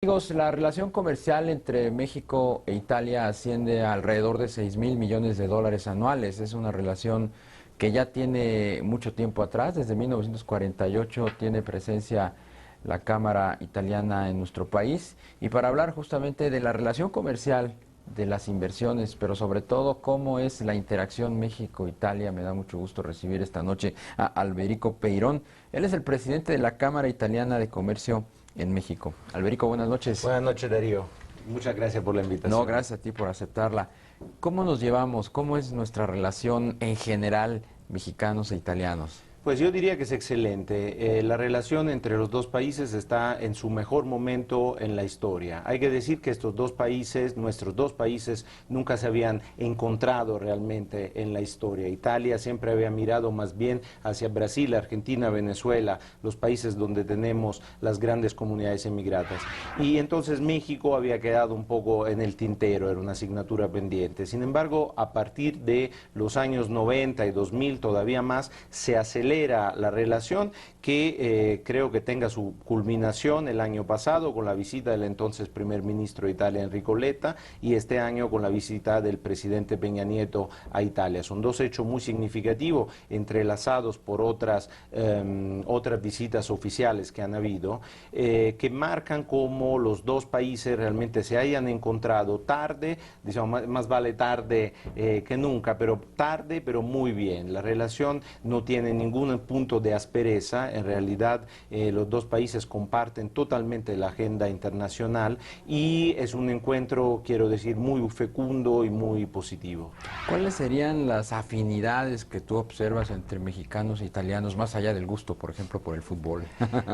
Amigos, la relación comercial entre México e Italia asciende a alrededor de 6.000 millones de dólares anuales. Es una relación que ya tiene mucho tiempo atrás. Desde 1948 tiene presencia la Cámara Italiana en nuestro país. Y para hablar justamente de la relación comercial, de las inversiones, pero sobre todo cómo es la interacción México-Italia, me da mucho gusto recibir esta noche a Alberico Peirón. Él es el presidente de la Cámara Italiana de Comercio en México. Alberico, buenas noches. Buenas noches, Darío. Muchas gracias por la No, invitación. gracias a ti por aceptarla. ¿Cómo nos llevamos? ¿Cómo es nuestra relación en general, mexicanos e italianos? Pues yo diría que es excelente. La relación entre los dos países está en su mejor momento en la historia. Hay que decir que estos dos países, nuestros dos países, nunca se habían encontrado realmente en la historia. Italia siempre había mirado más bien hacia Brasil, Argentina, Venezuela, los países donde tenemos las grandes comunidades emigradas. Y entonces México había quedado un poco en el tintero, era una asignatura pendiente. Sin embargo, a partir de los años 90 y 2000 todavía más, se acelera la relación que creo que tenga su culminación el año pasado con la visita del entonces primer ministro de Italia, Enrico Letta, y este año con la visita del presidente Peña Nieto a Italia. Son dos hechos muy significativos, entrelazados por otras visitas oficiales que han habido, que marcan cómo los dos países realmente se hayan encontrado tarde, digamos, más vale tarde que nunca, pero tarde, pero muy bien. La relación no tiene ningún punto de aspereza. En realidad, los dos países comparten totalmente la agenda internacional y es un encuentro, quiero decir, muy fecundo y muy positivo. ¿Cuáles serían las afinidades que tú observas entre mexicanos e italianos, más allá del gusto, por ejemplo, por el fútbol?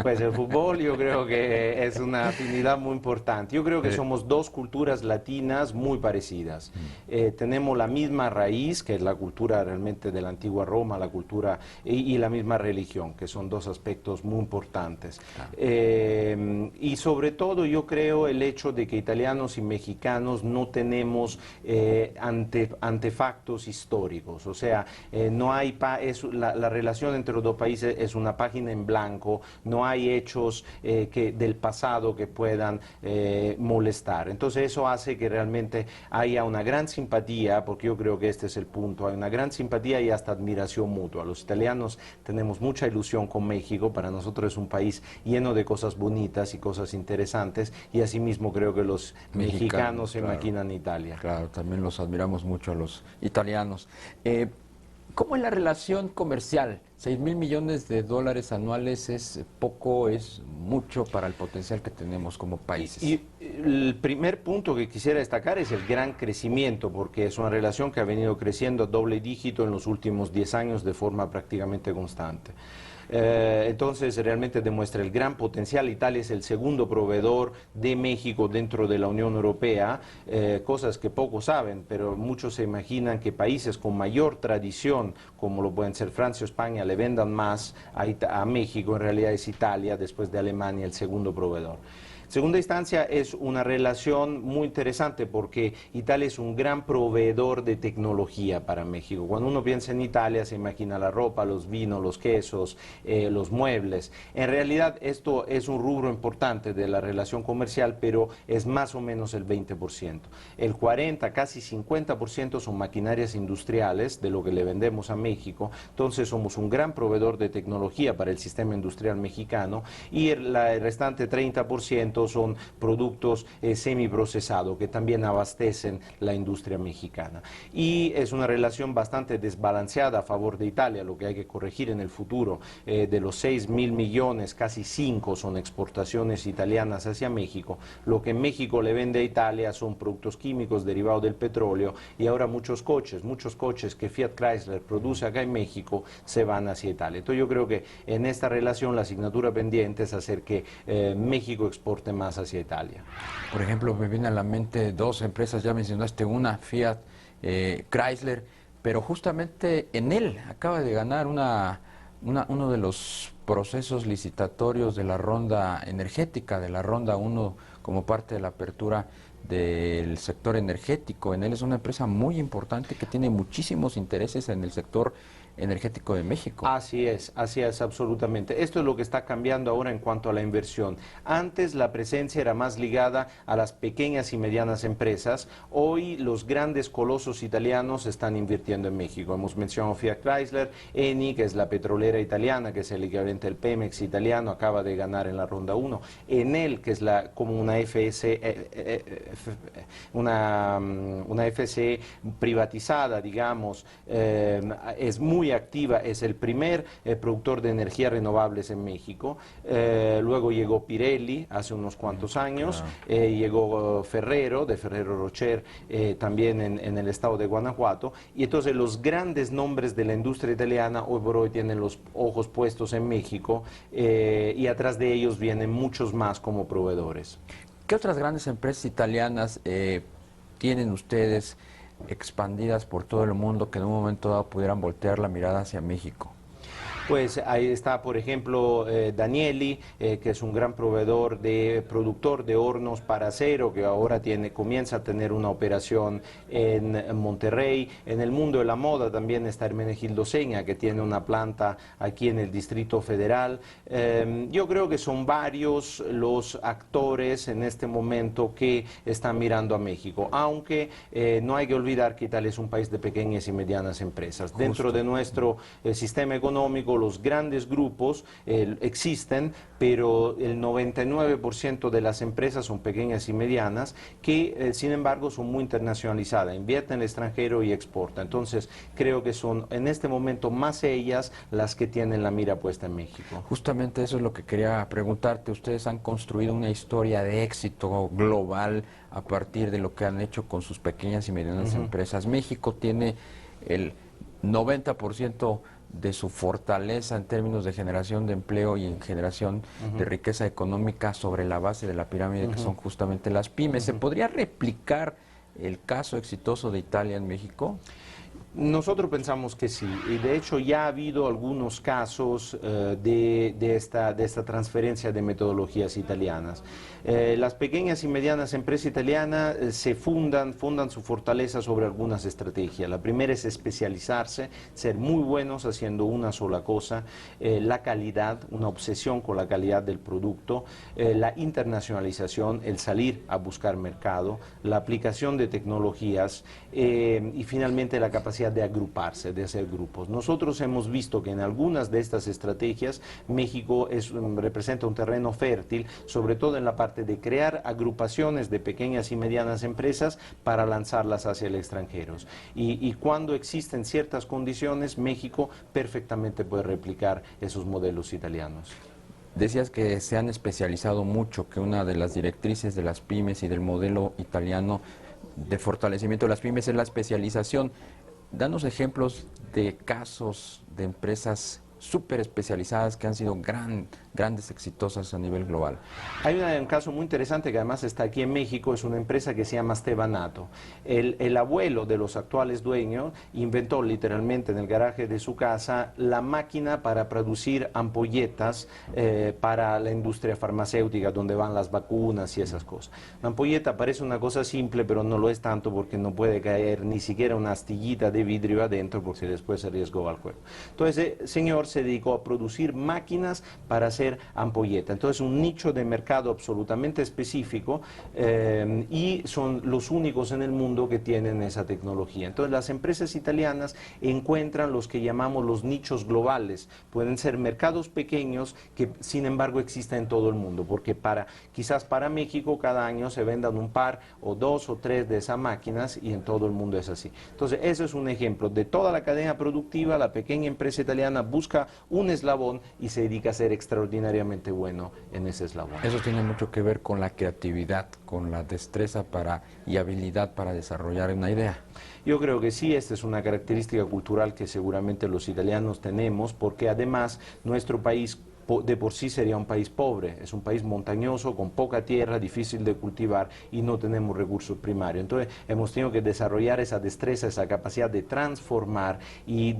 Pues el fútbol yo creo que es una afinidad muy importante. Yo creo que Sí. somos dos culturas latinas muy parecidas. Tenemos la misma raíz, que es la cultura realmente de la antigua Roma, la cultura y la misma religión, que son dos aspectos muy importantes. Y sobre todo yo creo el hecho de que italianos y mexicanos no tenemos antefactos históricos, o sea, no hay la relación entre los dos países es una página en blanco, no hay hechos del pasado que puedan molestar. Entonces eso hace que realmente haya una gran simpatía, porque yo creo que este es el punto, hay una gran simpatía y hasta admiración mutua. Los italianos tenemos mucha ilusión con México, para nosotros es un país lleno de cosas bonitas y cosas interesantes, y asimismo creo que los mexicanos se Claro. maquinan Italia. Claro, también los admiramos mucho a los italianos. ¿Cómo es la relación comercial? 6.000 millones de dólares anuales es poco, es mucho para el potencial que tenemos como países. Y el primer punto que quisiera destacar es el gran crecimiento, porque es una relación que ha venido creciendo a doble dígito en los últimos 10 años de forma prácticamente constante. Entonces realmente demuestra el gran potencial. Italia es el segundo proveedor de México dentro de la Unión Europea, cosas que pocos saben, pero muchos se imaginan que países con mayor tradición, como lo pueden ser Francia o España, le vendan más a México. En realidad es Italia, después de Alemania, el segundo proveedor. Segunda instancia, es una relación muy interesante porque Italia es un gran proveedor de tecnología para México. Cuando uno piensa en Italia se imagina la ropa, los vinos, los quesos, los muebles. En realidad esto es un rubro importante de la relación comercial, pero es más o menos el 20%. El 40, casi 50% son maquinarias industriales de lo que le vendemos a México. Entonces somos un gran proveedor de tecnología para el sistema industrial mexicano, y el restante 30% son productos semiprocesados que también abastecen la industria mexicana. Y es una relación bastante desbalanceada a favor de Italia, lo que hay que corregir en el futuro. De los 6.000 millones, casi 5 son exportaciones italianas hacia México. Lo que México le vende a Italia son productos químicos derivados del petróleo, y ahora muchos coches que Fiat Chrysler produce acá en México se van hacia Italia. Entonces yo creo que en esta relación la asignatura pendiente es hacer que México exporte más hacia Italia. Por ejemplo, me viene a la mente dos empresas, ya mencionaste una, Fiat, Chrysler, pero justamente en él acaba de ganar uno de los procesos licitatorios de la ronda energética, de la ronda uno, como parte de la apertura del sector energético. En él es una empresa muy importante que tiene muchísimos intereses en el sector energético de México. Así es, absolutamente. Esto es lo que está cambiando ahora en cuanto a la inversión. Antes la presencia era más ligada a las pequeñas y medianas empresas. Hoy los grandes colosos italianos están invirtiendo en México. Hemos mencionado Fiat Chrysler, Eni, que es la petrolera italiana, que es el equivalente del Pemex italiano, acaba de ganar en la ronda 1. Enel, que es como una una FCE privatizada, digamos, es muy activa, es el primer productor de energías renovables en México. Luego llegó Pirelli hace unos cuantos años, llegó Ferrero, de Ferrero Rocher, también en el estado de Guanajuato, y entonces los grandes nombres de la industria italiana hoy por hoy tienen los ojos puestos en México, y atrás de ellos vienen muchos más como proveedores. ¿Qué otras grandes empresas italianas tienen ustedes expandidas por todo el mundo que en un momento dado pudieran voltear la mirada hacia México? Pues ahí está, por ejemplo, Danieli, que es un gran productor de hornos para acero, que ahora comienza a tener una operación en Monterrey. En el mundo de la moda también está Hermenegildo Seña, que tiene una planta aquí en el Distrito Federal. Yo creo que son varios los actores en este momento que están mirando a México, aunque no hay que olvidar que Italia es un país de pequeñas y medianas empresas. Justo. Dentro de nuestro sistema económico, los grandes grupos existen, pero el 99% de las empresas son pequeñas y medianas que, sin embargo, son muy internacionalizadas, invierten en el extranjero y exportan. Entonces, creo que son en este momento más ellas las que tienen la mira puesta en México. Justamente eso es lo que quería preguntarte. Ustedes han construido una historia de éxito global a partir de lo que han hecho con sus pequeñas y medianas empresas. México tiene el 90% de su fortaleza en términos de generación de empleo y en generación de riqueza económica sobre la base de la pirámide, que son justamente las pymes. ¿Se podría replicar el caso exitoso de Italia en México? Nosotros pensamos que sí, y de hecho ya ha habido algunos casos de esta transferencia de metodologías italianas. Las pequeñas y medianas empresas italianas fundan su fortaleza sobre algunas estrategias. La primera es especializarse, ser muy buenos haciendo una sola cosa, la calidad, una obsesión con la calidad del producto, la internacionalización, el salir a buscar mercado, la aplicación de tecnologías y finalmente la capacidad de agruparse, de hacer grupos. Nosotros hemos visto que en algunas de estas estrategias México representa un terreno fértil, sobre todo en la parte de crear agrupaciones de pequeñas y medianas empresas para lanzarlas hacia el extranjero. Y cuando existen ciertas condiciones, México perfectamente puede replicar esos modelos italianos. Decías que se han especializado mucho, que una de las directrices de las pymes y del modelo italiano de fortalecimiento de las pymes es la especialización. Danos ejemplos de casos de empresas súper especializadas que han sido grandes, exitosas a nivel global. Hay un caso muy interesante que además está aquí en México, es una empresa que se llama Stevanato. El abuelo de los actuales dueños inventó literalmente en el garaje de su casa la máquina para producir ampolletas para la industria farmacéutica, donde van las vacunas y esas cosas. La ampolleta parece una cosa simple, pero no lo es tanto porque no puede caer ni siquiera una astillita de vidrio adentro porque después se arriesgó al cuerpo. Entonces, señor se dedicó a producir máquinas para hacer ampolleta. Entonces, un nicho de mercado absolutamente específico y son los únicos en el mundo que tienen esa tecnología. Entonces, las empresas italianas encuentran los que llamamos los nichos globales. Pueden ser mercados pequeños que, sin embargo, existen en todo el mundo, porque quizás para México cada año se vendan un par o dos o tres de esas máquinas y en todo el mundo es así. Entonces, ese es un ejemplo de toda la cadena productiva. La pequeña empresa italiana busca un eslabón y se dedica a ser extraordinariamente bueno en ese eslabón. Eso tiene mucho que ver con la creatividad, con la destreza y habilidad para desarrollar una idea. Yo creo que sí, esta es una característica cultural que seguramente los italianos tenemos, porque además nuestro país de por sí sería un país pobre, es un país montañoso, con poca tierra, difícil de cultivar y no tenemos recursos primarios. Entonces hemos tenido que desarrollar esa destreza, esa capacidad de transformar y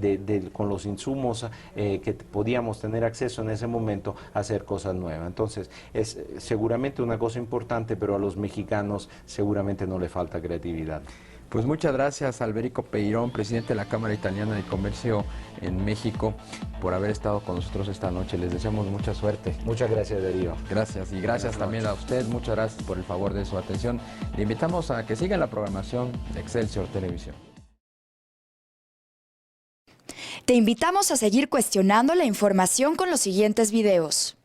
con los insumos que podíamos tener acceso en ese momento, hacer cosas nuevas. Entonces es seguramente una cosa importante, pero a los mexicanos seguramente no le falta creatividad. Pues muchas gracias, Alberico Peirón, presidente de la Cámara Italiana de Comercio en México, por haber estado con nosotros esta noche. Les deseamos mucha suerte. Muchas gracias, Darío. Gracias, y gracias también a usted. Muchas gracias por el favor de su atención. Le invitamos a que siga la programación de Excelsior Televisión. Te invitamos a seguir cuestionando la información con los siguientes videos.